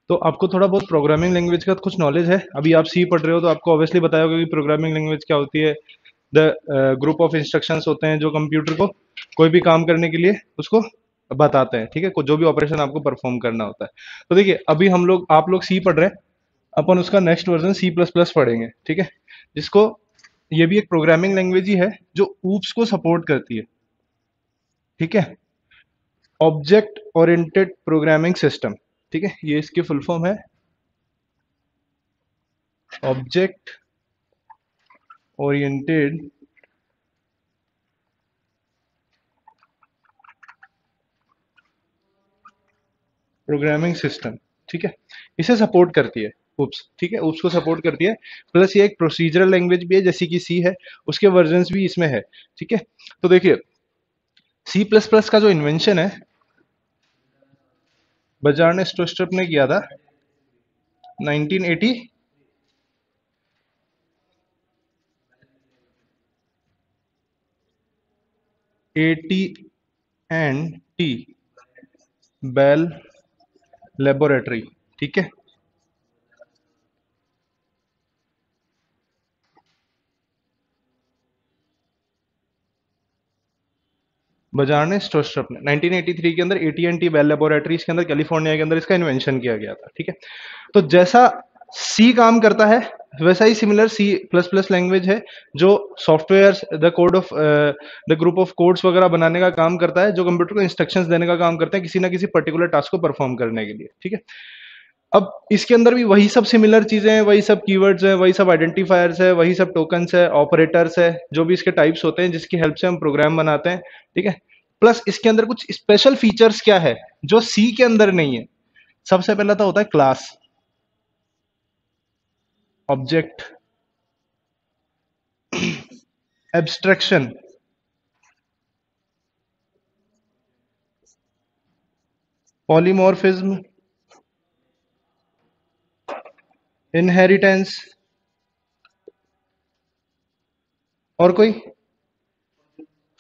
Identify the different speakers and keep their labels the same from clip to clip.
Speaker 1: तो आपको थोड़ा बहुत प्रोग्रामिंग लैंग्वेज का कुछ नॉलेज है। अभी आप सी पढ़ रहे हो तो आपको ऑब्वियसली बताया होगा कि प्रोग्रामिंग लैंग्वेज क्या होती है। द ग्रुप ऑफ इंस्ट्रक्शंस होते हैं जो कंप्यूटर को कोई भी काम करने के लिए उसको बताते हैं, ठीक है, जो भी ऑपरेशन आपको परफॉर्म करना होता है। तो देखिए अभी हम लोग आप लोग सी पढ़ रहे हैं, अपन उसका next version C plus plus पढ़ेंगे, ठीक है, जिसको ये भी एक प्रोग्रामिंग लैंग्वेज ही है जो ऊप्स को सपोर्ट करती है, ठीक है, ऑब्जेक्ट ओरिएंटेड प्रोग्रामिंग सिस्टम, ठीक है, ये इसकी फुल फॉर्म है, ऑब्जेक्ट ओरिएंटेड प्रोग्रामिंग सिस्टम, ठीक है, इसे सपोर्ट करती है उप्स, ठीक है, उप्स को सपोर्ट करती है। प्लस ये एक प्रोसीजरल लैंग्वेज भी है जैसी कि सी है, उसके वर्जन्स भी इसमें है, ठीक है। तो देखिए सी प्लस प्लस का जो इन्वेंशन है बजार्ने स्टोस्ट्रप ने किया था 1980 एंड टी बेल लेबोरेटरी, ठीक है, बजार्ने स्टोस्ट्रप ने 1983 के अंदर AT&T बेल लेबोरेटरीज के अंदर कैलिफोर्निया के अंदर इसका इन्वेंशन किया गया था, ठीक है। तो जैसा सी काम करता है वैसा ही similar C plus plus language है जो software the code of the group of codes वगैरह बनाने का काम करता है, जो कंप्यूटर को इंस्ट्रक्शंस देने का काम करते हैं किसी ना किसी पर्टिकुलर टास्क को परफॉर्म करने के लिए, ठीक है। अब इसके अंदर भी वही सब सिमिलर चीजें हैं, वही सब कीवर्ड्स हैं, वही सब आइडेंटिफायर्स है, वही सब टोकन्स है, ऑपरेटर्स है, जो भी इसके टाइप्स होते हैं जिसकी हेल्प से हम प्रोग्राम बनाते हैं, ठीक है। प्लस इसके अंदर कुछ स्पेशल फीचर्स क्या है जो सी के अंदर नहीं है। सबसे पहला तो होता है class, object, abstraction, polymorphism, inheritance, और कोई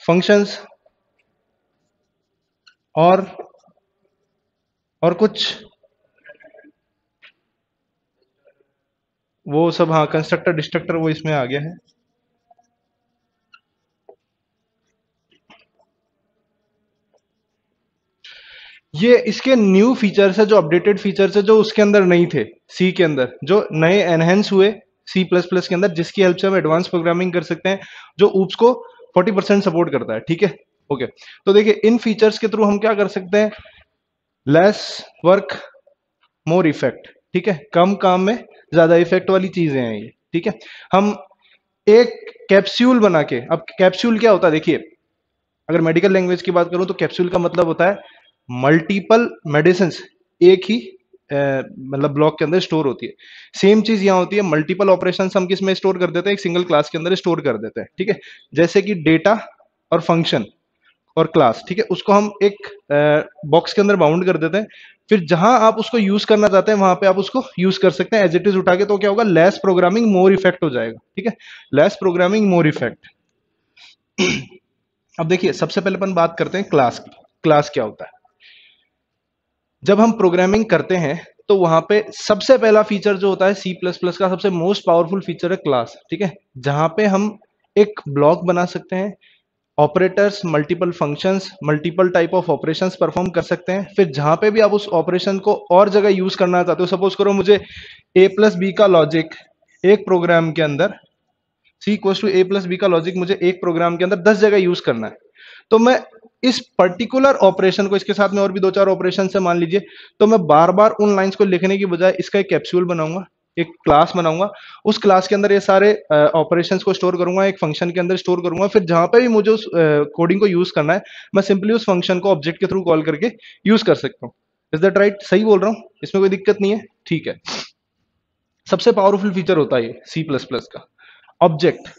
Speaker 1: फंक्शंस, और और कुछ वो सब, हाँ कंस्ट्रक्टर डिस्ट्रक्टर वो इसमें आ गया है। ये इसके न्यू फीचर्स है, जो अपडेटेड फीचर्स है जो उसके अंदर नहीं थे, सी के अंदर जो नए एनहेंस हुए सी प्लस प्लस के अंदर, जिसकी हेल्प से हम एडवांस प्रोग्रामिंग कर सकते हैं, जो ऊप्स को 40% सपोर्ट करता है, ठीक है। ओके, तो देखिए इन फीचर्स के थ्रू हम क्या कर सकते हैं, लेस वर्क मोर इफेक्ट, ठीक है, कम काम में ज्यादा इफेक्ट वाली चीजें हैं ये, ठीक है। हम एक कैप्सूल बना के, अब कैप्सूल क्या होता है देखिए, अगर मेडिकल लैंग्वेज की बात करूं तो कैप्सूल का मतलब होता है मल्टीपल मेडिसिन एक ही मतलब ब्लॉक के अंदर स्टोर होती है। सेम चीज यहां होती है, मल्टीपल ऑपरेशन हम किस में स्टोर कर देते हैं, एक सिंगल क्लास के अंदर स्टोर कर देते हैं, ठीक है। जैसे कि डेटा और फंक्शन और क्लास, ठीक है, उसको हम एक बॉक्स के अंदर बाउंड कर देते हैं, फिर जहां आप उसको यूज करना चाहते हैं वहां पे आप उसको यूज कर सकते हैं एज इट इज उठा के। तो क्या होगा, लेस प्रोग्रामिंग मोर इफेक्ट हो जाएगा, ठीक है, लेस प्रोग्रामिंग मोर इफेक्ट। अब देखिए सबसे पहले अपन बात करते हैं क्लास की। क्लास क्या होता है, जब हम प्रोग्रामिंग करते हैं तो वहां पे सबसे पहला फीचर जो होता है सी प्लस प्लस का सबसे मोस्ट पावरफुल फीचर है क्लास, ठीक है, जहां पे हम एक ब्लॉक बना सकते हैं, operators, multiple functions, multiple type of operations perform कर सकते हैं। फिर जहां पे भी आप उस ऑपरेशन को और जगह यूज करना चाहते हो, सपोज करो मुझे ए प्लस बी का लॉजिक एक प्रोग्राम के अंदर, C equals to A plus B का लॉजिक मुझे एक प्रोग्राम के अंदर 10 जगह यूज करना है, तो मैं इस पर्टिकुलर ऑपरेशन को, इसके साथ में और भी दो चार ऑपरेशन से मान लीजिए, तो मैं बार बार उन लाइंस को लिखने की बजाय इसका एक कैप्सूल बनाऊंगा, एक क्लास बनाऊंगा, उस क्लास के अंदर ये सारे ऑपरेशंस को स्टोर करूंगा, एक फंक्शन के अंदर स्टोर करूंगा, फिर जहां पे भी मुझे उस कोडिंग को यूज करना है मैं सिंपली उस फंक्शन को ऑब्जेक्ट के थ्रू कॉल करके यूज कर सकता हूँ। इज दैट राइट, सही बोल रहा हूँ, इसमें कोई दिक्कत नहीं है, ठीक है। सबसे पावरफुल फीचर होता है ये सी प्लस प्लस का, ऑब्जेक्ट।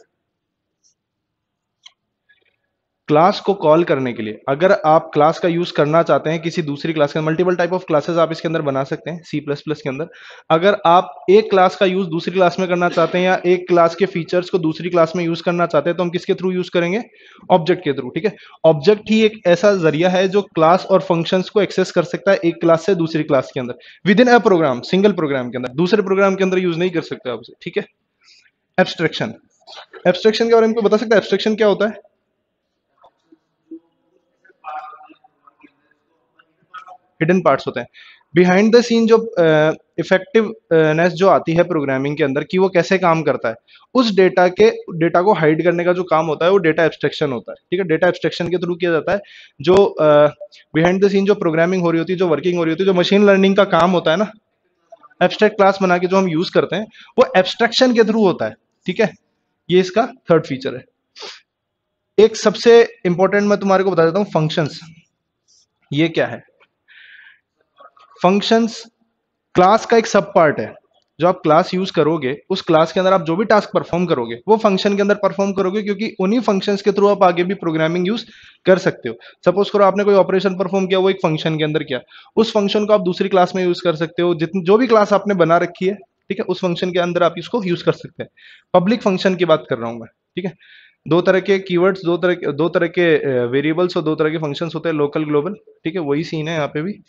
Speaker 1: क्लास को कॉल करने के लिए अगर आप क्लास का यूज करना चाहते हैं किसी दूसरी क्लास के, मल्टीपल टाइप ऑफ क्लासेस आप इसके अंदर बना सकते हैं सी प्लस प्लस के अंदर। अगर आप एक क्लास का यूज दूसरी क्लास में करना चाहते हैं या एक क्लास के फीचर्स को दूसरी क्लास में यूज करना चाहते हैं तो हम किसके थ्रू यूज करेंगे? ऑब्जेक्ट के थ्रू। ठीक है, ऑब्जेक्ट ही एक ऐसा जरिया है जो क्लास और फंक्शंस को एक्सेस कर सकता है एक क्लास से दूसरी क्लास के अंदर within a program, single program के अंदर, दूसरे प्रोग्राम के अंदर यूज नहीं कर सकते आप उसे। ठीक है, एब्स्ट्रैक्शन, एब्स्ट्रैक्शन के बारे में कोई बता सकता है एब्स्ट्रैक्शन क्या होता है? हिडन पार्ट्स होते हैं, बिहाइंड द सीन जो इफेक्टिवनेस जो आती है प्रोग्रामिंग के अंदर कि वो कैसे काम करता है, उस डेटा को हाइड करने का जो काम होता है वो डेटा एब्स्ट्रैक्शन होता है। ठीक है, डेटा एब्स्ट्रैक्शन के थ्रू किया जाता है। जो बिहाइंड द सीन जो प्रोग्रामिंग हो रही होती है, जो वर्किंग हो रही होती है, जो मशीन लर्निंग का काम होता है ना, एब्स्ट्रैक्ट क्लास बना के जो हम यूज करते हैं वो एब्स्ट्रैक्शन के थ्रू होता है। ठीक है, ये इसका थर्ड फीचर है। एक सबसे इंपॉर्टेंट मैं तुम्हारे को बता देता हूँ, फंक्शंस। ये क्या है? फंक्शंस क्लास का एक सब पार्ट है। जो आप क्लास यूज करोगे उस क्लास के अंदर आप जो भी टास्क परफॉर्म करोगे वो फंक्शन के अंदर परफॉर्म करोगे, क्योंकि उन्हीं फंक्शंस के थ्रू आप आगे भी प्रोग्रामिंग यूज कर सकते हो। सपोज करो आपने कोई ऑपरेशन परफॉर्म किया, वो एक फंक्शन के अंदर किया, उस फंक्शन को आप दूसरी क्लास में यूज कर सकते हो। जितनी जो भी क्लास आपने बना रखी है, ठीक है, उस फंक्शन के अंदर आप इसको यूज कर सकते हैं। पब्लिक फंक्शन की बात कर रहा हूं मैं। ठीक है, दो तरह के कीवर्ड्स, दो तरह के वेरिएबल्स और दो तरह के फंक्शंस होते हैं, लोकल ग्लोबल। ठीक है, वही सीन है यहाँ पे भी।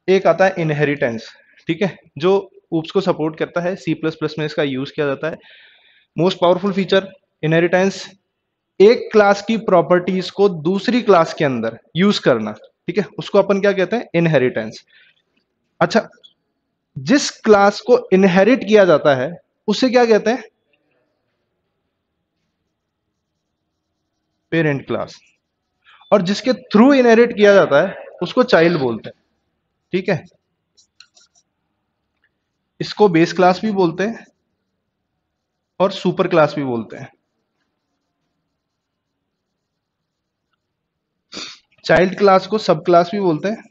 Speaker 1: एक आता है इनहेरिटेंस। ठीक है, जो ऊप्स को सपोर्ट करता है, सी प्लस प्लस में इसका यूज किया जाता है। मोस्ट पावरफुल फीचर इनहेरिटेंस, एक क्लास की प्रॉपर्टीज को दूसरी क्लास के अंदर यूज करना। ठीक है, उसको अपन क्या कहते हैं? इनहेरिटेंस। अच्छा, जिस क्लास को इनहेरिट किया जाता है उसे क्या कहते हैं? Parent class. और जिसके थ्रू इनहेरिट किया जाता है उसको चाइल्ड बोलते हैं। ठीक है, इसको बेस क्लास भी बोलते हैं और सुपर क्लास भी बोलते हैं। चाइल्ड क्लास को सब क्लास भी बोलते हैं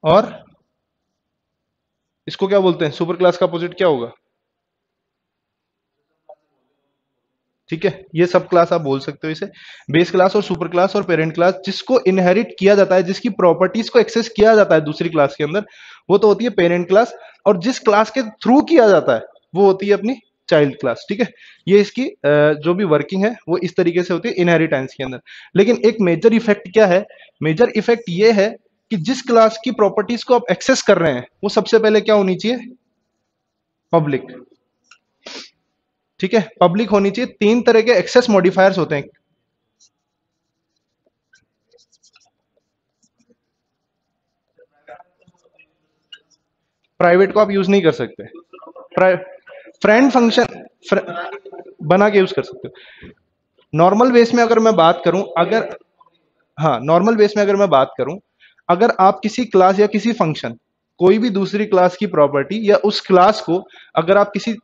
Speaker 1: और इसको क्या बोलते हैं? सुपर क्लास का अपोजिट क्या होगा? ठीक है, ये सब क्लास आप बोल सकते हो इसे। बेस क्लास और सुपर क्लास और पेरेंट क्लास, जिसको इनहेरिट किया जाता है, जिसकी प्रॉपर्टीज को एक्सेस किया जाता है दूसरी क्लास के अंदर, वो तो होती है पेरेंट क्लास। और जिस क्लास के थ्रू किया जाता है वो होती है अपनी चाइल्ड क्लास। ठीक है, ये इसकी जो भी वर्किंग है वो इस तरीके से होती है इनहेरिटेंस के अंदर। लेकिन एक मेजर इफेक्ट क्या है? मेजर इफेक्ट ये है कि जिस क्लास की प्रॉपर्टीज को आप एक्सेस कर रहे हैं वो सबसे पहले क्या होनी चाहिए? पब्लिक। ठीक है, पब्लिक होनी चाहिए। तीन तरह के एक्सेस मॉडिफायर्स होते हैं। प्राइवेट को आप यूज नहीं कर सकते। फ्रेंड फंक्शन बना के यूज कर सकते हो। नॉर्मल बेस में अगर मैं बात करूं, अगर हाँ, नॉर्मल बेस में अगर मैं बात करूं, अगर आप किसी क्लास या किसी फंक्शन, कोई भी दूसरी क्लास की प्रॉपर्टी या उस क्लास को अगर आप किसी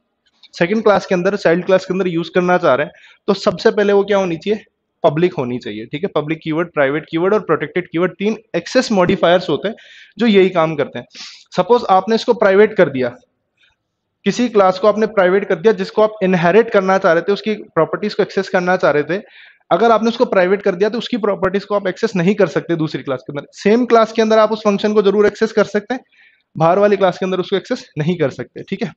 Speaker 1: सेकंड क्लास के अंदर, चाइल्ड क्लास के अंदर यूज करना चाह रहे हैं, तो सबसे पहले वो क्या होनी चाहिए? पब्लिक होनी चाहिए। ठीक है, पब्लिक कीवर्ड, प्राइवेट कीवर्ड और प्रोटेक्टेड कीवर्ड, तीन एक्सेस मॉडिफायर्स होते हैं जो यही काम करते हैं। सपोज आपने इसको प्राइवेट कर दिया, किसी क्लास को आपने प्राइवेट कर दिया जिसको आप इनहेरिट करना चाह रहे थे, उसकी प्रॉपर्टीज को एक्सेस करना चाह रहे थे, अगर आपने उसको प्राइवेट कर दिया तो उसकी प्रॉपर्टीज को आप एक्सेस नहीं कर सकते दूसरी क्लास के अंदर। सेम क्लास के अंदर आप उस फंक्शन को जरूर एक्सेस कर सकते हैं, बाहर वाली क्लास के अंदर उसको एक्सेस नहीं कर सकते। ठीक है,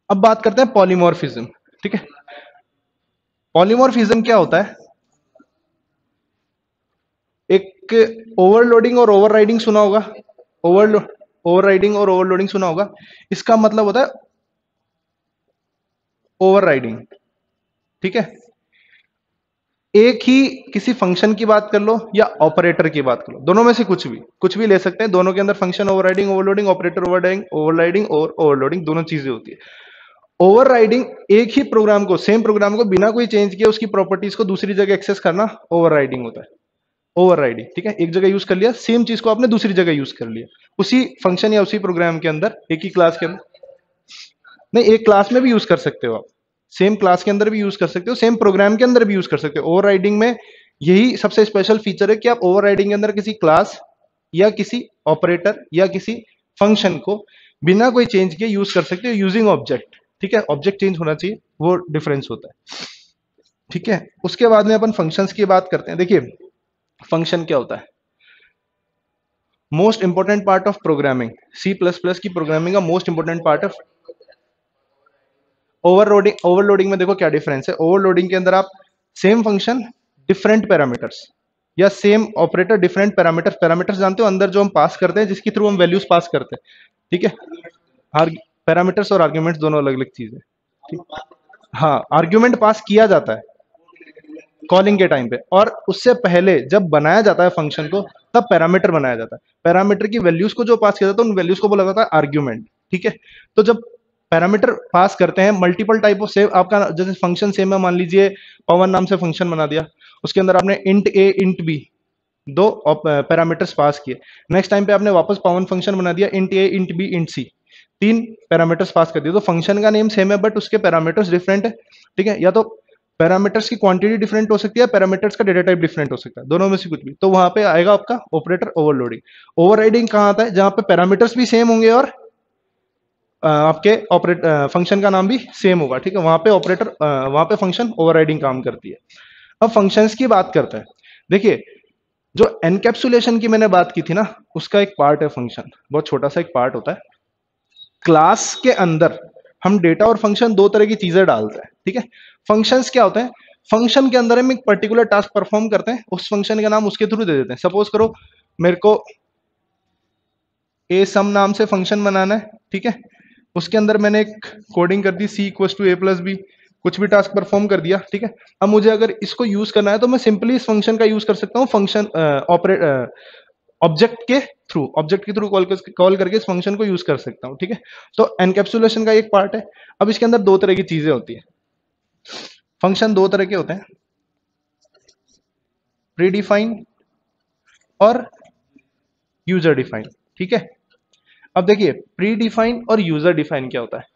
Speaker 1: अब बात करते हैं पॉलीमॉर्फिज्म। ठीक है, पॉलीमॉर्फिज्म क्या होता है? एक ओवरलोडिंग और ओवरराइडिंग सुना होगा। ओवरलो ओवरराइडिंग और ओवरलोडिंग सुना होगा। इसका मतलब होता है ओवरराइडिंग। ठीक है, एक ही किसी फंक्शन की बात कर लो या ऑपरेटर की बात कर लो, दोनों में से कुछ भी ले सकते हैं। दोनों के अंदर function overriding, overloading, operator overriding, overriding और ओवरलोडिंग, दोनों चीजें होती है। ओवरराइडिंग, एक ही प्रोग्राम को, सेम प्रोग्राम को बिना कोई चेंज किए उसकी प्रॉपर्टीज को दूसरी जगह एक्सेस करना ओवरराइडिंग होता है। ओवरराइडिंग, ठीक है, एक जगह यूज कर लिया, सेम चीज को आपने दूसरी जगह यूज कर लिया, उसी फंक्शन या उसी प्रोग्राम के अंदर, एक ही क्लास के अंदर। नहीं, एक क्लास में भी यूज कर सकते हो आप, सेम क्लास के अंदर भी यूज कर सकते हो, सेम प्रोग्राम के अंदर भी यूज कर सकते हो। ओवरराइडिंग में यही सबसे स्पेशल फीचर है कि आप ओवरराइडिंग के अंदर किसी क्लास या किसी ऑपरेटर या किसी फंक्शन को बिना कोई चेंज किए यूज कर सकते हो यूजिंग ऑब्जेक्ट। ठीक है, ऑब्जेक्ट चेंज होना चाहिए, वो डिफरेंस होता है। ठीक है, उसके बाद में अपन फंक्शंस की बात करते हैं। देखिए फंक्शन क्या होता है, most important part of programming, C plus plus की प्रोग्रामिंग का most important part of overloading. Overloading में देखो क्या डिफरेंस है, ओवरलोडिंग के अंदर आप सेम फंक्शन डिफरेंट पैरामीटर्स, या same operator different parameters, parameters जानते हो अंदर जो हम पास करते हैं जिसके थ्रू हम वैल्यूज पास करते हैं, ठीक है। पैरामीटर्स और आर्ग्यूमेंट्स दोनों अलग अलग चीज है, ठीक। हाँ, आर्ग्यूमेंट पास किया जाता है कॉलिंग के टाइम पे, और उससे पहले जब बनाया जाता है फंक्शन को तब पैरामीटर बनाया जाता है। पैरामीटर की वैल्यूज को जो पास किया जाता है उन वैल्यूज को बोला जाता है आर्ग्यूमेंट, ठीक है। तो जब पैरामीटर पास करते हैं मल्टीपल टाइप ऑफ सेव, आपका जैसे फंक्शन सेम है, मान लीजिए पवन नाम से फंक्शन बना दिया, उसके अंदर आपने इंट ए इंट बी दो पैरामीटर्स पास किए। नेक्स्ट टाइम पे आपने वापस पवन फंक्शन बना दिया, इंट ए इंट बी इंट सी, तीन पैरामीटर्स पास कर दिए। तो फंक्शन का नेम सेम है बट उसके पैरामीटर्स डिफरेंट है, ठीक है। या तो पैरामीटर्स की क्वांटिटी डिफरेंट हो सकती है, पैरामीटर्स का डेटा टाइप डिफरेंट हो सकता है, दोनों में से कुछ भी। तो वहां पे आएगा आपका ऑपरेटर ओवरलोडिंग। ओवरराइडिंग कहाँ आता है, जहां पे पैरामीटर्स भी सेम होंगे और आपके ऑपरेट फंक्शन का नाम भी सेम होगा, ठीक है। वहां पे ऑपरेटर वहां पे फंक्शन ओवरराइडिंग काम करती है। अब फंक्शंस की बात करते हैं। देखिए जो एनकैप्सुलेशन की मैंने बात की थी ना, उसका एक पार्ट है फंक्शन, बहुत छोटा सा एक पार्ट होता है। क्लास के अंदर हम डेटा और फंक्शन दो तरह की चीजें डालते हैं, ठीक है। फंक्शंस क्या होते हैं, फंक्शन के अंदर हम एक पर्टिकुलर टास्क परफॉर्म करते हैं, उस फंक्शन का नाम उसके थ्रू दे देते हैं। सपोज करो मेरे को ए सम नाम से फंक्शन बनाना है, ठीक है। उसके अंदर मैंने एक कोडिंग कर दी, C equals to A plus B, कुछ भी टास्क परफॉर्म कर दिया, ठीक है। अब मुझे अगर इसको यूज करना है तो मैं सिंपली इस फंक्शन का यूज कर सकता हूँ, फंक्शन ऑपरेट ऑब्जेक्ट के थ्रू कॉल करके इस फंक्शन को यूज कर सकता हूँ, ठीक है। तो एनकैप्सुलेशन का एक पार्ट है। अब इसके अंदर दो तरह की चीजें होती है, फंक्शन दो तरह के होते हैं, प्री डिफाइन और यूजर डिफाइन, ठीक है। अब देखिए प्री डिफाइन और यूजर डिफाइन क्या होता है।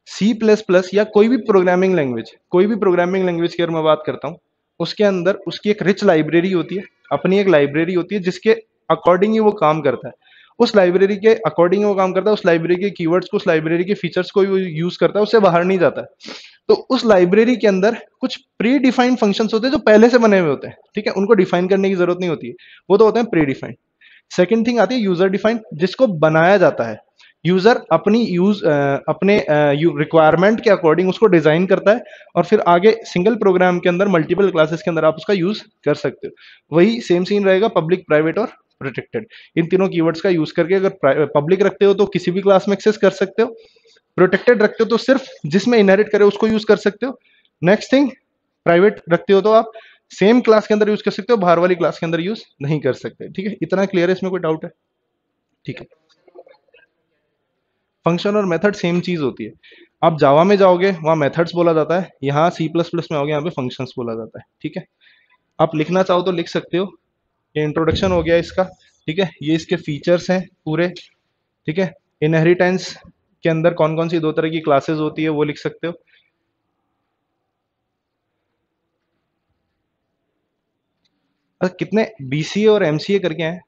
Speaker 1: सी प्लस प्लस या कोई भी प्रोग्रामिंग लैंग्वेज की अगर मैं बात करता हूँ, उसके अंदर उसकी एक रिच लाइब्रेरी होती है, अपनी एक लाइब्रेरी होती है जिसके अकॉर्डिंग ही वो काम करता है। उस लाइब्रेरी के अकॉर्डिंग ही वो काम करता है, उस लाइब्रेरी के कीवर्ड्स को, उस लाइब्रेरी के फीचर्स को यूज करता है, उससे बाहर नहीं जाता है। तो उस लाइब्रेरी के अंदर कुछ प्री डिफाइंड फंक्शंस होते हैं जो पहले से बने हुए होते हैं, ठीक है। उनको डिफाइन करने की जरूरत नहीं होती है, वो तो होते हैं प्री डिफाइंड। सेकेंड थिंग आती है यूजर डिफाइंड, जिसको बनाया जाता है। यूजर अपने रिक्वायरमेंट के अकॉर्डिंग उसको डिजाइन करता है, और फिर आगे सिंगल प्रोग्राम के अंदर मल्टीपल क्लासेस के अंदर आप उसका यूज कर सकते हो। वही सेम सीन रहेगा पब्लिक, प्राइवेट और प्रोटेक्टेड। इन तीनों कीवर्ड्स का यूज करके अगर पब्लिक रखते हो तो किसी भी क्लास में एक्सेस कर सकते हो, प्रोटेक्टेड रखते हो तो सिर्फ जिसमें इनहेरिट करे उसको यूज कर सकते हो। नेक्स्ट थिंग, प्राइवेट रखते हो तो आप सेम क्लास के अंदर यूज कर सकते हो, बाहर वाली क्लास के अंदर यूज नहीं कर सकते, ठीक है। इतना क्लियर है, इसमें कोई डाउट है? ठीक है। फंक्शन और मेथड सेम चीज होती है। आप जावा में जाओगे वहां मेथड्स बोला जाता है, यहाँ सी प्लस प्लस में आओगे यहाँ पे फंक्शंस बोला जाता है, ठीक है। आप लिखना चाहो तो लिख सकते हो। ये इंट्रोडक्शन हो गया इसका, ठीक है। ये इसके फीचर्स हैं पूरे, ठीक है। इनहेरिटेंस के अंदर कौन कौन सी दो तरह की क्लासेस होती है वो लिख सकते हो। अच्छा, कितने बीसीए और एमसीए करके हैं?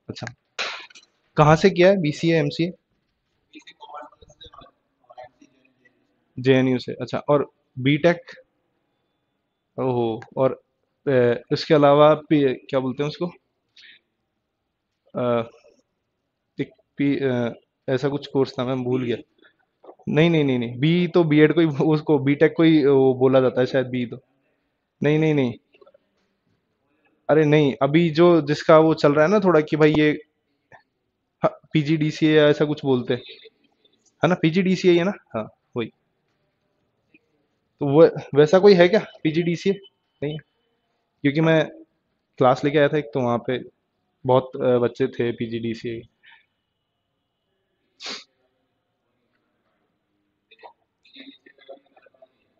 Speaker 1: अच्छा, कहाँ से किया है बीसीए एमसीए? जेएनयू से, अच्छा। और बीटेक? ओहो। और इसके अलावा क्या बोलते हैं उसको, अ, एक ऐसा कुछ कोर्स था, मैं भूल गया। नहीं नहीं नहीं नहीं, बी तो बीएड को ही, उसको बीटेक को ही वो बोला जाता है शायद, बी तो। नहीं नहीं नहीं, अरे नहीं, अभी जो जिसका वो चल रहा है ना थोड़ा कि भाई ये पीजीडीसीए या ऐसा कुछ बोलते हैं, है ना, पीजीडीसीए है ना, हाँ वही। तो वो वैसा कोई है क्या पीजीडीसीए? नहीं है? क्योंकि मैं क्लास लेके आया था एक, तो वहाँ पे बहुत बच्चे थे पीजीडीसीए।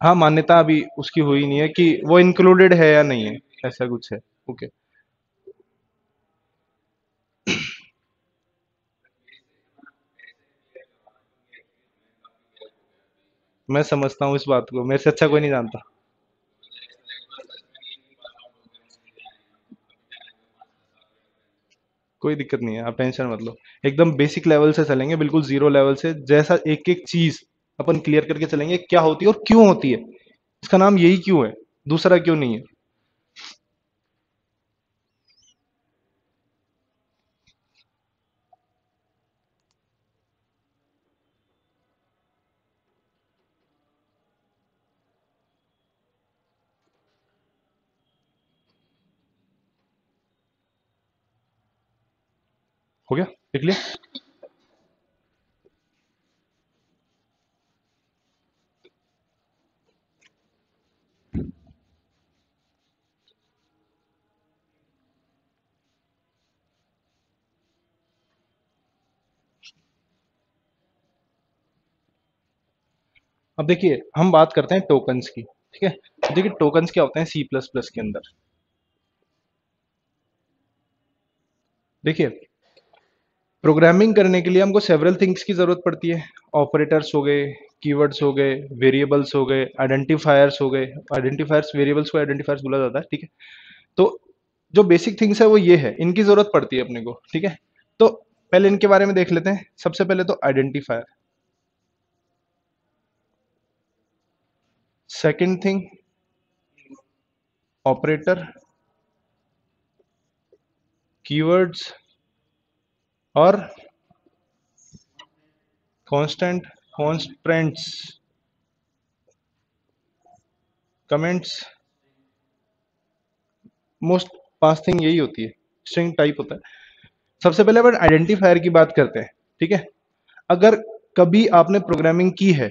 Speaker 1: हाँ, मान्यता अभी उसकी हुई नहीं है कि वो इंक्लूडेड है या नहीं है, ऐसा कुछ है। ओके। मैं समझता हूँ इस बात को, मेरे से अच्छा कोई नहीं जानता। कोई दिक्कत नहीं है, आप टेंशन मत लो। एकदम बेसिक लेवल से चलेंगे, बिल्कुल जीरो लेवल से, जैसा एक एक चीज अपन क्लियर करके चलेंगे, क्या होती है और क्यों होती है, इसका नाम यही क्यों है, दूसरा क्यों नहीं है? हो गया, देख लिया। अब देखिए हम बात करते हैं टोकन्स की, ठीक है। देखिए टोकन्स क्या होते हैं सी प्लस प्लस के अंदर। देखिए प्रोग्रामिंग करने के लिए हमको सेवरल थिंग्स की जरूरत पड़ती है। ऑपरेटर्स हो गए, कीवर्ड्स हो गए, वेरिएबल्स हो गए, आइडेंटिफायर्स हो गए। आइडेंटिफायर्स, वेरिएबल्स को आइडेंटिफायर्स बोला जाता है, ठीक है। तो जो बेसिक थिंग्स है वो ये है, इनकी जरूरत पड़ती है अपने को, ठीक है। तो पहले इनके बारे में देख लेते हैं। सबसे पहले तो identifier, second thing operator, keywords और कांस्टेंट, कॉन्स्ट्रेंट्स, कमेंट्स। मोस्ट पास थिंग यही होती है, स्ट्रिंग टाइप होता है। सबसे पहले अपन आइडेंटिफायर की बात करते हैं, ठीक है। अगर कभी आपने प्रोग्रामिंग की है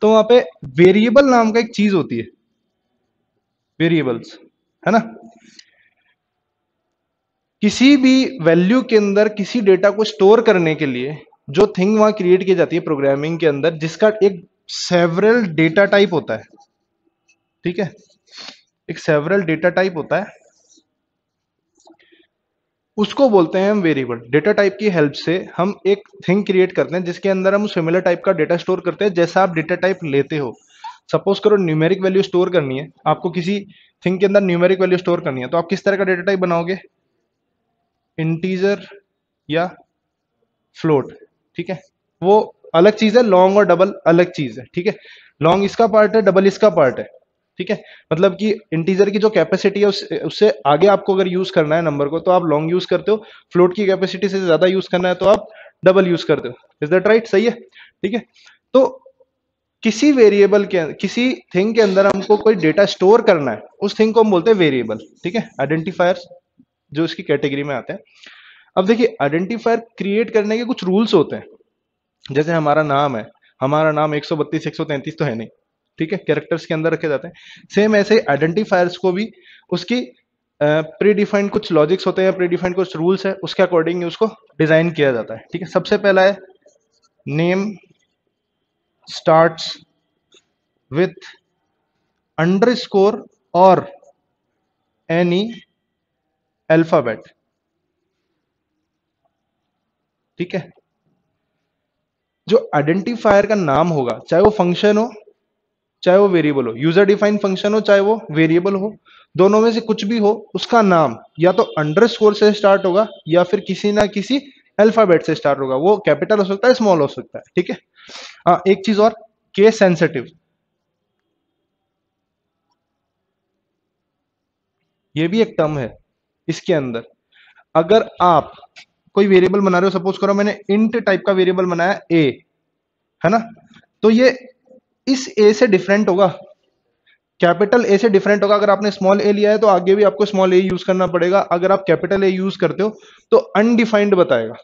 Speaker 1: तो वहां पे वेरिएबल नाम का एक चीज होती है, वेरिएबल्स, है ना। किसी भी वैल्यू के अंदर किसी डेटा को स्टोर करने के लिए जो थिंग वहां क्रिएट की जाती है प्रोग्रामिंग के अंदर, जिसका एक सेवरल डेटा टाइप होता है, ठीक है। एक सेवरल डेटा टाइप होता है, उसको बोलते हैं हम वेरिएबल। डेटा टाइप की हेल्प से हम एक थिंग क्रिएट करते हैं जिसके अंदर हम सिमिलर टाइप का डेटा स्टोर करते हैं जैसा आप डेटा टाइप लेते हो। सपोज करो न्यूमेरिक वैल्यू स्टोर करनी है आपको, किसी थिंग के अंदर न्यूमेरिक वैल्यू स्टोर करनी है, तो आप किस तरह का डेटा टाइप बनाओगे? इंटीजर या फ्लोट, ठीक है। वो अलग चीज है, लॉन्ग और डबल अलग चीज है, ठीक है। लॉन्ग इसका पार्ट है, डबल इसका पार्ट है, ठीक है। मतलब कि इंटीजर की जो कैपेसिटी है उससे आगे आपको अगर यूज करना है नंबर को तो आप लॉन्ग यूज करते हो, फ्लोट की कैपेसिटी से ज्यादा यूज करना है तो आप डबल यूज करते हो। Is that right? सही है, ठीक है। तो किसी वेरिएबल के, किसी थिंग के अंदर हमको कोई डेटा स्टोर करना है, उस थिंग को हम बोलते हैं वेरिएबल, ठीक है। आइडेंटिफायर्स जो इसकी कैटेगरी में आते हैं। अब देखिए आइडेंटिफायर क्रिएट करने के कुछ रूल्स होते हैं। जैसे हमारा नाम है, हमारा नाम 132 133 तो है नहीं, ठीक है, कैरेक्टर्स के अंदर रखे जाते हैं। सेम ऐसे आइडेंटिफायर्स को भी उसकी प्री डिफाइंड कुछ लॉजिक्स होते हैं, प्री डिफाइंड कुछ रूल्स है, उसके अकॉर्डिंग उसको डिजाइन किया जाता है, ठीक है। सबसे पहला है नेम स्टार्ट्स विथ अंडरस्कोर और एनी अल्फाबेट, ठीक है। जो आइडेंटिफायर का नाम होगा, चाहे वो फंक्शन हो चाहे वो वेरिएबल हो, यूजर डिफाइंड फंक्शन हो चाहे वो वेरिएबल हो, दोनों में से कुछ भी हो, उसका नाम या तो अंडरस्कोर से स्टार्ट होगा या फिर किसी ना किसी अल्फाबेट से स्टार्ट होगा। वो कैपिटल हो सकता है, स्मॉल हो सकता है, ठीक है। हाँ एक चीज और, केस सेंसिटिव, ये भी एक टर्म है इसके अंदर। अगर आप कोई वेरिएबल बना रहे हो, सपोज करो मैंने इंट टाइप का वेरिएबल बनाया ए, है ना, तो ये इस ए से डिफरेंट होगा, कैपिटल ए से डिफरेंट होगा। अगर आपने स्मॉल ए लिया है तो आगे भी आपको स्मॉल ए यूज करना पड़ेगा। अगर आप कैपिटल ए यूज करते हो तो अनडिफाइंड बताएगा,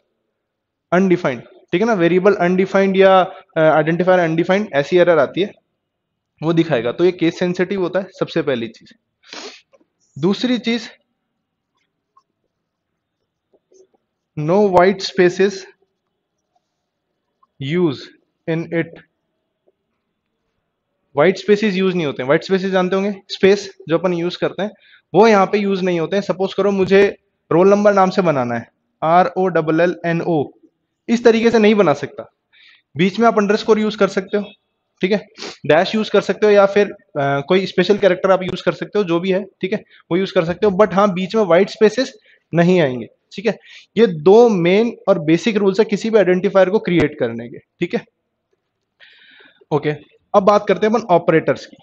Speaker 1: अनडिफाइंड, ठीक है ना। वेरिएबल अनडिफाइंड या आइडेंटिफायर अनडिफाइंड ऐसी एरर आती है, वो दिखाएगा। तो ये केस सेंसिटिव होता है, सबसे पहली चीज। दूसरी चीज, no white spaces use in it. White spaces use नहीं होते हैं। व्हाइट स्पेसेस जानते होंगे, स्पेस जो अपन यूज करते हैं वो यहाँ पे यूज नहीं होते हैं। सपोज करो मुझे रोल नंबर नाम से बनाना है, ROLLNO, इस तरीके से नहीं बना सकता। बीच में आप अंडरस्कोर यूज कर सकते हो, ठीक है, डैश यूज कर सकते हो, या फिर कोई स्पेशल कैरेक्टर आप यूज कर सकते हो, जो भी है, ठीक है, वो यूज कर सकते हो। बट हाँ बीच में व्हाइट स्पेसेस नहीं आएंगे, ठीक है। ये दो मेन और बेसिक रूल्स है किसी भी आइडेंटिफायर को क्रिएट करने के, ठीक है, ओके। अब बात करते हैं अपन ऑपरेटर्स की।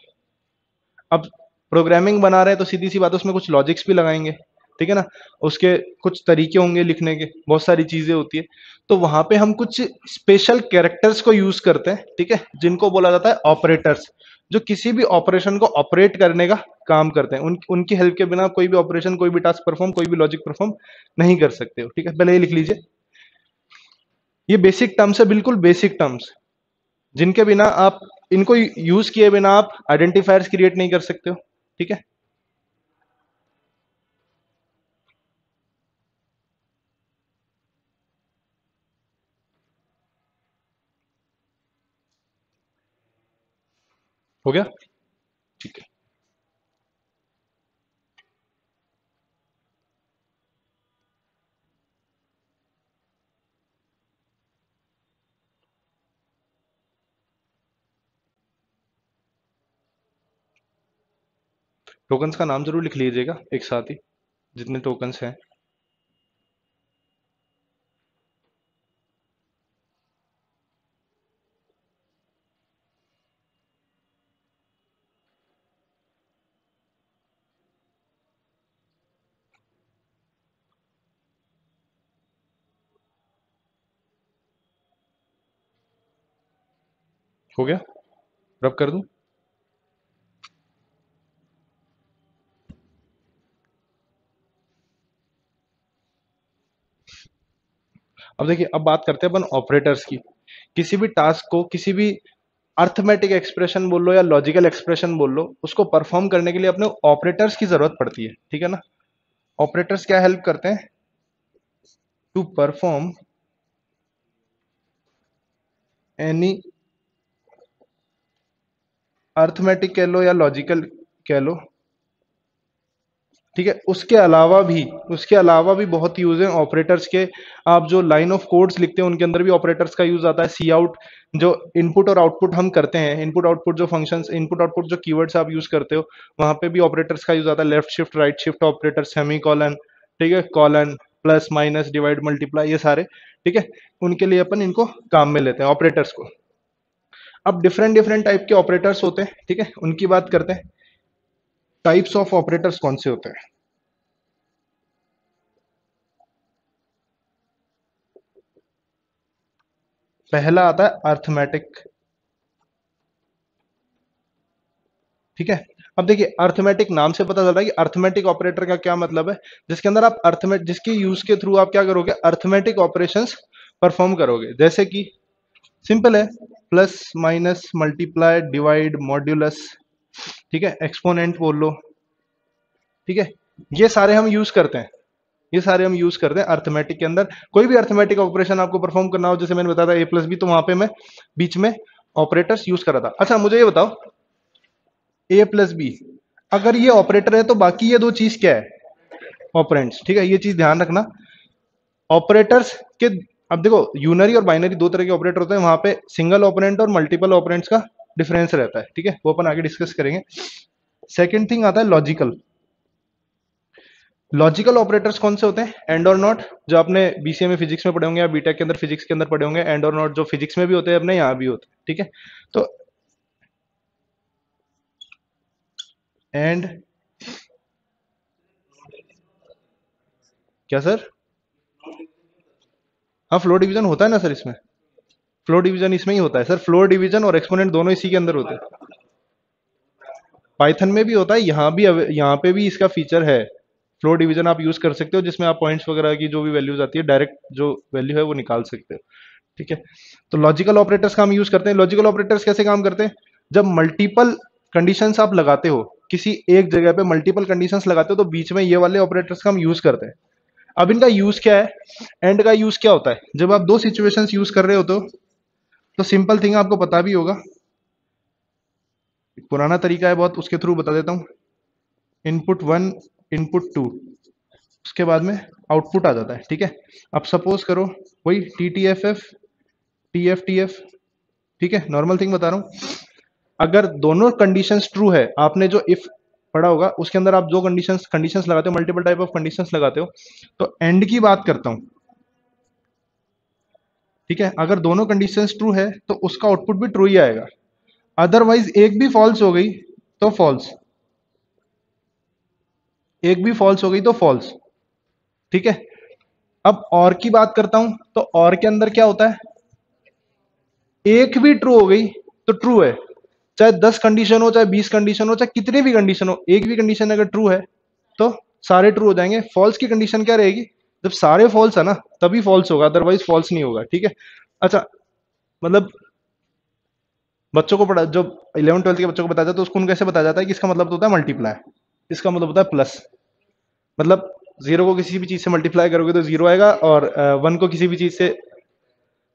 Speaker 1: अब प्रोग्रामिंग बना रहे हैं तो सीधी सी बात है उसमें कुछ लॉजिक्स भी लगाएंगे, ठीक है ना। उसके कुछ तरीके होंगे लिखने के, बहुत सारी चीजें होती है। तो वहां पे हम कुछ स्पेशल कैरेक्टर्स को यूज करते हैं, ठीक है, जिनको बोला जाता है ऑपरेटर्स, जो किसी भी ऑपरेशन को ऑपरेट करने का काम करते हैं। उनकी हेल्प के बिना कोई भी ऑपरेशन, कोई भी टास्क परफॉर्म, कोई भी लॉजिक परफॉर्म नहीं कर सकते हो, ठीक है। पहले ये लिख लीजिए, ये बेसिक टर्म्स है, बिल्कुल बेसिक टर्म्स, जिनके बिना आप, इनको यूज किए बिना आप आइडेंटिफायर्स क्रिएट नहीं कर सकते हो, ठीक है। हो गया, ठीक है। टोकन्स का नाम जरूर लिख लीजिएगा एक साथ ही, जितने टोकन्स हैं। हो गया, रब कर दूं। अब देखिए, अब बात करते हैं अपन ऑपरेटर्स की। किसी भी टास्क को, किसी भी अर्थमेटिक एक्सप्रेशन बोल लो या लॉजिकल एक्सप्रेशन बोल लो, उसको परफॉर्म करने के लिए अपने ऑपरेटर्स की जरूरत पड़ती है, ठीक है ना। ऑपरेटर्स क्या हेल्प करते हैं टू परफॉर्म एनी अर्थमेटिक कह लो या लॉजिकल कह लो, ठीक है। उसके अलावा भी बहुत यूज है ऑपरेटर्स के। आप जो लाइन ऑफ कोड्स लिखते हैं उनके अंदर भी ऑपरेटर्स का यूज आता है। सी आउट, जो इनपुट और आउटपुट हम करते हैं, इनपुट आउटपुट जो फंक्शंस, इनपुट आउटपुट जो कीवर्ड्स आप यूज करते हो, वहां पे भी ऑपरेटर्स का यूज आता है। Left shift, right shift operator, semi colon, ठीक है, colon, plus minus, divide, multiply, ये सारे, ठीक है। उनके लिए अपन इनको काम में लेते हैं ऑपरेटर्स को। अब डिफरेंट डिफरेंट टाइप के ऑपरेटर्स होते हैं, ठीक है, उनकी बात करते हैं। टाइप्स ऑफ ऑपरेटर्स कौन से होते हैं? पहला आता है अर्थमेटिक, ठीक है। अब देखिए, अर्थमेटिक नाम से पता चल रहा है कि अर्थमेटिक ऑपरेटर का क्या मतलब है। जिसके अंदर आप अर्थमेट, जिसके यूज के थ्रू आप क्या करोगे, अर्थमेटिक ऑपरेशंस परफॉर्म करोगे। जैसे कि सिंपल है, plus minus multiply divide modulus, ठीक है, एक्सपोनेंट बोल लो, ठीक है। ये सारे हम यूज करते हैं, ये सारे हम यूज करते हैं अर्थमेटिक के अंदर। कोई भी अर्थमेटिक ऑपरेशन आपको परफॉर्म करना हो, जैसे मैंने बताया था ए प्लस बी, तो वहां पे मैं बीच में ऑपरेटर्स यूज कर रहा था। अच्छा, मुझे ये बताओ, ए प्लस बी, अगर ये ऑपरेटर है तो बाकी ये दो चीज क्या है? ऑपरेंड्स, ठीक है, ये चीज ध्यान रखना। ऑपरेटर्स के, अब देखो, यूनरी और बाइनरी दो तरह के ऑपरेटर होते हैं, वहां पे सिंगल ऑपरेंट और मल्टीपल ऑपरेंट्स का डिफरेंस रहता है, ठीक है, वो अपन आगे डिस्कस करेंगे। सेकंड थिंग आता है लॉजिकल। लॉजिकल ऑपरेटर्स कौन से होते हैं? एंड और नॉट, जो आपने बीसीए में फिजिक्स में पढ़े होंगे या बीटेक के अंदर फिजिक्स के अंदर पढ़े होंगे। एंड और नॉट जो फिजिक्स में भी होते हैं, अपने यहाँ भी होते हैं, ठीक है। तो एंड, क्या सर? हाँ, फ्लो डिवीजन होता है ना सर इसमें। फ्लो डिवीजन इसमें ही होता है सर। फ्लो डिवीजन और एक्सपोनेंट दोनों इसी के अंदर होते हैं। पाइथन में भी होता है, यहाँ पे भी इसका फीचर है। फ्लो डिवीजन आप यूज कर सकते हो, जिसमें आप पॉइंट्स वगैरह की जो भी वैल्यूज आती है, डायरेक्ट जो वैल्यू है वो निकाल सकते हो, ठीक है। तो लॉजिकल ऑपरेटर्स का हम यूज करते हैं। लॉजिकल ऑपरेटर्स कैसे काम करते हैं? जब मल्टीपल कंडीशंस आप लगाते हो, किसी एक जगह पे मल्टीपल कंडीशंस लगाते हो, तो बीच में ये वाले ऑपरेटर्स का हम यूज करते हैं। अब इनका यूज क्या है? एंड का यूज क्या होता है? जब आप दो सिचुएशंस यूज कर रहे हो तो सिंपल थिंग आपको पता भी होगा, एक पुराना तरीका है बहुत, उसके थ्रू बता देता हूं। इनपुट वन, इनपुट टू, उसके बाद में आउटपुट आ जाता है, ठीक है। अब सपोज करो, वही T T F F, T F T F, ठीक है, नॉर्मल थिंग बता रहा हूं। अगर दोनों कंडीशंस ट्रू है, आपने जो इफ पढ़ा होगा उसके अंदर आप जो कंडीशंस कंडीशंस लगाते हो, मल्टीपल टाइप ऑफ कंडीशंस लगाते हो, तो एंड की बात करता हूं, ठीक है। अगर दोनों कंडीशंस ट्रू है तो उसका आउटपुट भी ट्रू ही आएगा। अदरवाइज एक भी फॉल्स हो गई तो फॉल्स, एक भी फॉल्स हो गई तो फॉल्स। ठीक है, अब और की बात करता हूं, तो और के अंदर क्या होता है, एक भी ट्रू हो गई तो ट्रू है, चाहे 10 कंडीशन हो, चाहे 20 कंडीशन हो, चाहे कितनी भी कंडीशन हो, एक भी कंडीशन अगर ट्रू है तो सारे ट्रू हो जाएंगे। फॉल्स की कंडीशन क्या रहेगी, जब सारे फॉल्स है ना तभी फॉल्स होगा, अदरवाइज फॉल्स नहीं होगा। ठीक है, अच्छा, मतलब बच्चों को पढ़ा, जो 11वीं 12वीं के बच्चों को बताया जाता है तो उसको उनको कैसे बताया जाता है कि इसका मतलब तो होता है मल्टीप्लाई, इसका मतलब होता है प्लस, मतलब जीरो को किसी भी चीज से मल्टीप्लाई करोगे तो जीरो आएगा, और वन को किसी भी चीज से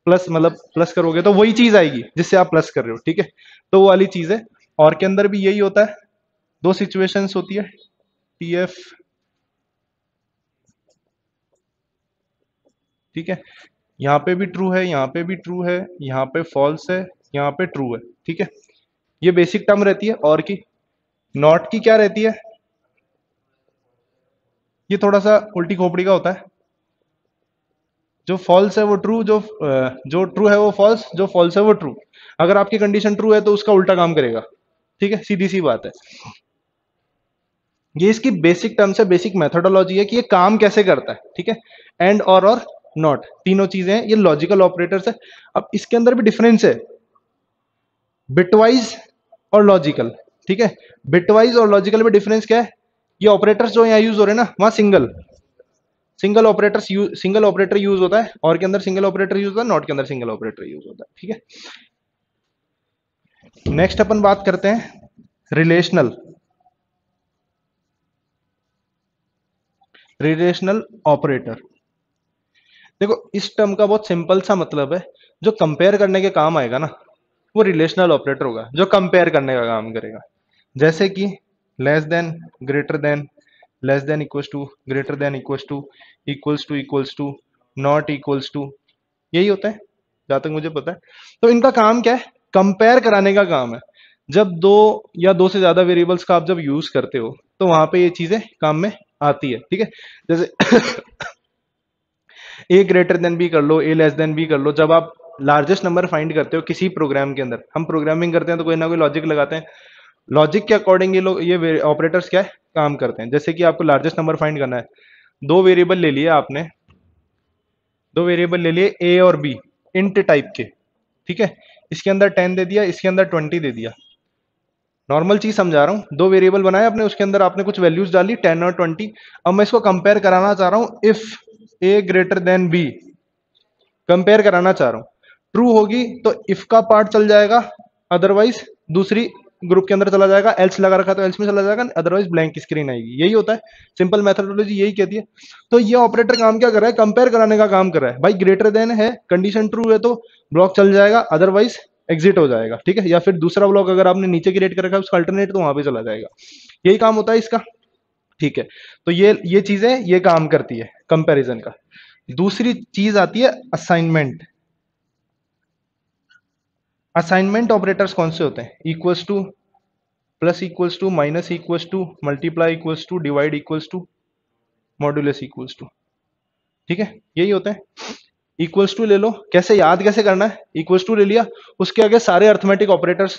Speaker 1: प्लस, मतलब प्लस करोगे तो वही चीज आएगी जिससे आप प्लस कर रहे हो। ठीक है, तो वो वाली चीज है। और के अंदर भी यही होता है, दो सिचुएशंस होती है, टीएफ। ठीक है, यहाँ पे भी ट्रू है, यहाँ पे भी ट्रू है, यहाँ पे फॉल्स है, यहाँ पे ट्रू है। ठीक है, ये बेसिक टर्म रहती है। और की नॉट की क्या रहती है, ये थोड़ा सा उल्टी खोपड़ी का होता है, जो फॉल्स है वो ट्रू, जो ट्रू है वो फॉल्स, जो फॉल्स है वो ट्रू। अगर आपकी कंडीशन ट्रू है तो उसका उल्टा काम करेगा। ठीक है, सीधी सी बात है। ये इसकी बेसिक टर्म्स है, बेसिक मेथोडोलॉजी है कि ये काम कैसे करता है। ठीक है, एंड और नॉट तीनों चीजें हैं, ये लॉजिकल ऑपरेटर्स है। अब इसके अंदर भी डिफरेंस है, बिटवाइज और लॉजिकल। ठीक है, बिटवाइज और लॉजिकल में डिफरेंस क्या है, ये ऑपरेटर्स जो यहाँ यूज हो रहे हैं ना, वहां सिंगल ऑपरेटर यूज होता है, और के अंदर सिंगल ऑपरेटर यूज होता है, नॉट के अंदर सिंगल ऑपरेटर यूज होता है। ठीक है, नेक्स्ट अपन बात करते हैं रिलेशनल, रिलेशनल ऑपरेटर। देखो इस टर्म का बहुत सिंपल सा मतलब है, जो कंपेयर करने के काम आएगा ना वो रिलेशनल ऑपरेटर होगा, जो कंपेयर करने का काम करेगा। जैसे कि less than, greater than, less than equals to, greater than equals to, equals to, not equals to, यही होता है जहां तक मुझे पता है। तो इनका काम क्या है, कंपेयर कराने का काम है। जब दो या दो से ज्यादा वेरिएबल्स का आप जब यूज करते हो तो वहां पे ये चीजें काम में आती है। ठीक है, जैसे ए ग्रेटर देन बी कर लो, ए लेस देन बी कर लो, जब आप लार्जेस्ट नंबर फाइंड करते हो किसी प्रोग्राम के अंदर, हम प्रोग्रामिंग करते हैं तो कोई ना कोई लॉजिक लगाते हैं, लॉजिक के अकॉर्डिंग ये लोग, ये ऑपरेटर्स क्या है, काम करते हैं। जैसे कि आपको लार्जेस्ट नंबर फाइंड करना है, दो वेरिएबल ले लिए आपने, दो वेरिएबल ले लिए ए और बी, इंट टाइप के। ठीक है, इसके अंदर 10 दे दिया, इसके अंदर 20 दे दिया, नॉर्मल चीज समझा रहा हूं, दो वेरिएबल बनाए आपने, उसके अंदर आपने कुछ वैल्यूज डाली 10 और 20। अब मैं इसको कंपेयर कराना चाह रहा हूं, if A greater than B, compare कराना चाह रहा हूं, ट्रू होगी तो इफ का पार्ट चल जाएगा, अदरवाइज दूसरी ग्रुप के अंदर चला जाएगा, एल्स लगा रखा तो एल्स में चला जाएगा, अदरवाइज ब्लैंक स्क्रीन आएगी। यही होता है, सिंपल मेथोडोलॉजी यही कहती है। तो ये ऑपरेटर काम क्या कर रहा है, कंपेयर कराने का काम कर रहा है। भाई ग्रेटर देन है, कंडीशन ट्रू है तो ब्लॉक चल जाएगा, अदरवाइज एग्जिट हो जाएगा। ठीक है, या फिर दूसरा ब्लॉक अगर आपने नीचे क्रिएट कर रखा है उसका अल्टरनेट, तो वहां पे चला जाएगा। यही काम होता है इसका। ठीक है, तो ये चीजें ये काम करती है कंपैरिजन का। दूसरी चीज आती है असाइनमेंट। असाइनमेंट ऑपरेटर्स कौन से होते हैं, equals to, plus equals to, minus equals to, multiply equals to, divide equals to, modulus equals to. ठीक है, यही होता है। इक्वल्स टू ले लो, कैसे याद कैसे करना है, इक्वल्स टू ले लिया, उसके आगे सारे अर्थमेटिक ऑपरेटर्स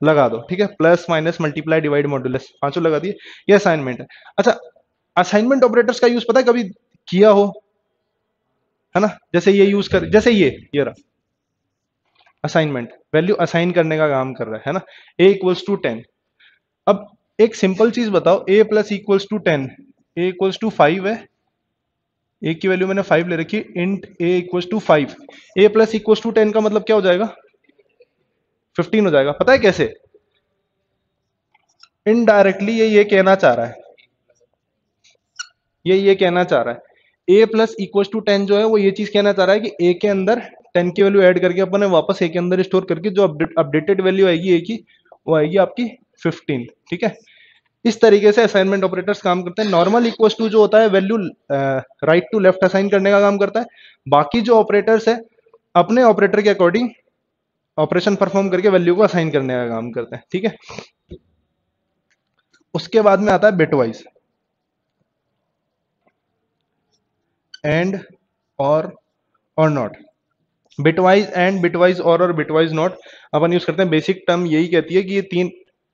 Speaker 1: लगा दो। ठीक है, plus minus multiply divide modulus, पांचों लगा दिए, ये असाइनमेंट है। अच्छा, असाइनमेंट ऑपरेटर्स का यूज पता है कभी किया हो, है ना, जैसे ये यूज कर, जैसे ये रहा असाइनमेंट, वैल्यू असाइन करने का काम कर रहा है ना, ए इक्वल्स टू 10। अब एक सिंपल चीज बताओ, A plus equals to 10, A equals to 5 है, ए की वैल्यू मैंने 5 ले रखी, int A equals to 5, A plus equals to 10 का मतलब क्या हो जाएगा, 15 हो जाएगा। पता है कैसे, इनडायरेक्टली ये कहना चाह रहा है, ये कहना चाह रहा है, ए प्लस इक्वल्स टू 10 जो है वो ये चीज कहना चाह रहा है कि ए के अंदर 10 की वैल्यू ऐड करके अपन ने वापस ए के अंदर स्टोर करके जो अपडेटेड वैल्यू आएगी ए की, वो आएगी आपकी 15। ठीक है, इस तरीके से असाइनमेंट ऑपरेटर्स काम करते हैं। नॉर्मल इक्वल्स टू जो होता है value right to left assign करने का काम करता है। बाकी जो ऑपरेटर्स है अपने ऑपरेटर के अकॉर्डिंग ऑपरेशन परफॉर्म करके वैल्यू को असाइन करने का काम करते हैं। ठीक है, उसके बाद में आता है बिटवाइज, एंड, और नॉट। बिटवाइज एंड, बिटवाइज और बिटवाइज नॉट अपन यूज करते हैं। बेसिक टर्म यही कहती है कि ये तीन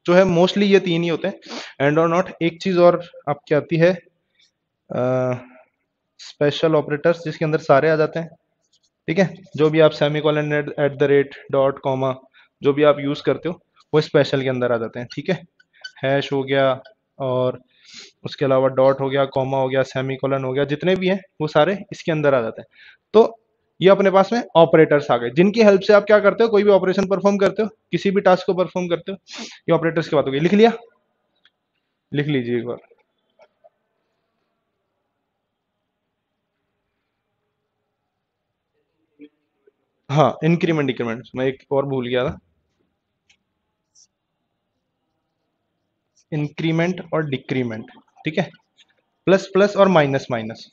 Speaker 1: जो है, मोस्टली ये तीन ही होते हैं, एंड और नॉट। एक चीज और आपकी आती है स्पेशल ऑपरेटर्स, जिसके अंदर सारे आ जाते हैं, ठीक है। जो भी आप semicolon, at the rate, dot, comma, जो भी आप यूज करते हो वो स्पेशल के अंदर आ जाते हैं, ठीक है। हैश हो गया, और उसके अलावा डॉट हो गया, कॉमा हो गया, सेमीकोलन हो गया, जितने भी हैं वो सारे इसके अंदर आ जाते हैं। तो ये अपने पास में ऑपरेटर्स आ गए, जिनकी हेल्प से आप क्या करते हो, कोई भी ऑपरेशन परफॉर्म करते हो, किसी भी टास्क को परफॉर्म करते हो। ये ऑपरेटर्स की बात हो गई। लिख लिया? लिख लीजिए एक बार। हाँ, इंक्रीमेंट डिक्रीमेंट, मैं एक और भूल गया था। इंक्रीमेंट और डिक्रीमेंट, ठीक है। प्लस प्लस और माइनस माइनस।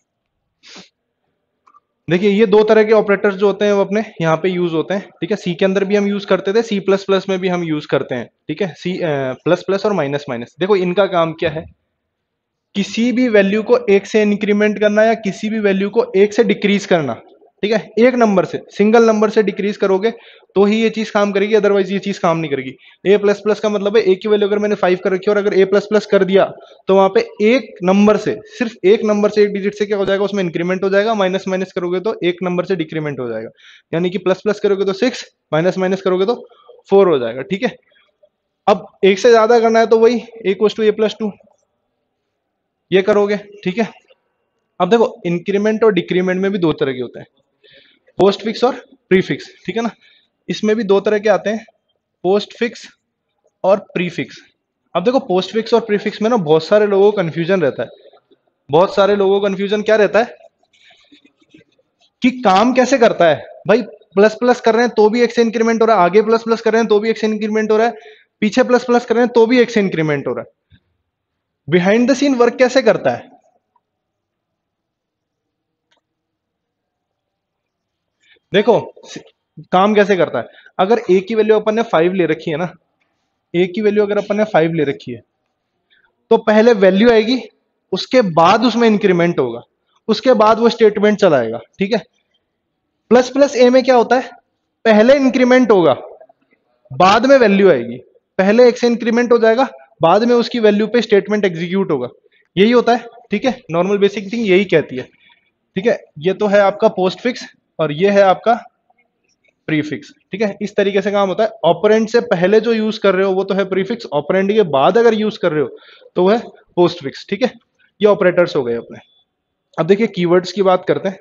Speaker 1: देखिए, ये दो तरह के ऑपरेटर्स जो होते हैं वो अपने यहाँ पे यूज होते हैं, ठीक है। सी के अंदर भी हम यूज करते थे, सी प्लस प्लस में भी हम यूज करते हैं, ठीक है। सी प्लस प्लस और माइनस माइनस, देखो इनका काम क्या है, किसी भी वैल्यू को एक से इंक्रीमेंट करना या किसी भी वैल्यू को एक से डिक्रीज करना, ठीक है। एक नंबर से, सिंगल नंबर से डिक्रीज करोगे तो ही ये चीज काम करेगी, अदरवाइज ये चीज काम नहीं करेगी। ए प्लस प्लस का मतलब है ए की वैल्यू अगर मैंने 5 कर रखी है और अगर ए प्लस प्लस कर दिया, तो वहां पे एक नंबर से, सिर्फ एक नंबर से, एक डिजिट से क्या हो जाएगा, उसमें इंक्रीमेंट हो जाएगा। माइनस माइनस करोगे तो एक नंबर से डिक्रीमेंट हो जाएगा। यानी कि प्लस प्लस करोगे तो 6, माइनस माइनस करोगे तो 4 हो जाएगा, ठीक है। अब एक से ज्यादा करना है तो वही ए इक्वल्स टू ए प्लस 2 ये करोगे, ठीक है। अब देखो, इंक्रीमेंट और डिक्रीमेंट में भी दो तरह के होते हैं, पोस्ट फिक्स और प्री फिक्स, ठीक है ना। इसमें भी दो तरह के आते हैं, पोस्ट फिक्स और प्री फिक्स। अब देखो, पोस्ट फिक्स और प्री फिक्स में ना बहुत सारे लोगों को कंफ्यूजन रहता है। बहुत सारे लोगों को कंफ्यूजन क्या रहता है कि काम कैसे करता है भाई। प्लस प्लस कर रहे हैं तो भी एक से इंक्रीमेंट हो रहा है, आगे प्लस प्लस कर रहे हैं तो भी एक से इंक्रीमेंट हो रहा है, पीछे प्लस प्लस कर रहे हैं तो भी एक से इंक्रीमेंट हो रहा है। बिहाइंड द सीन वर्क कैसे करता है? देखो, काम कैसे करता है, अगर ए की वैल्यू अपन ने 5 ले रखी है ना, ए की वैल्यू अगर अपन ने 5 ले रखी है, तो पहले वैल्यू आएगी, उसके बाद उसमें इंक्रीमेंट होगा, उसके बाद वो स्टेटमेंट चलाएगा, ठीक है। प्लस प्लस ए में क्या होता है, पहले इंक्रीमेंट होगा, बाद में वैल्यू आएगी। पहले एक से इंक्रीमेंट हो जाएगा, बाद में उसकी वैल्यू पे स्टेटमेंट एग्जीक्यूट होगा। यही होता है, ठीक है। नॉर्मल बेसिक थिंग यही कहती है, ठीक है। ये तो है आपका पोस्ट फिक्स और ये है आपका प्रीफिक्स, ठीक है। इस तरीके से काम होता है। ऑपरेंड से पहले जो यूज कर रहे हो वो तो है प्रीफिक्स, ऑपरेंड के बाद अगर यूज कर रहे हो तो वो है पोस्ट फिक्स, ठीक है। ये ऑपरेटर्स हो गए अपने। अब देखिए, कीवर्ड्स की बात करते हैं।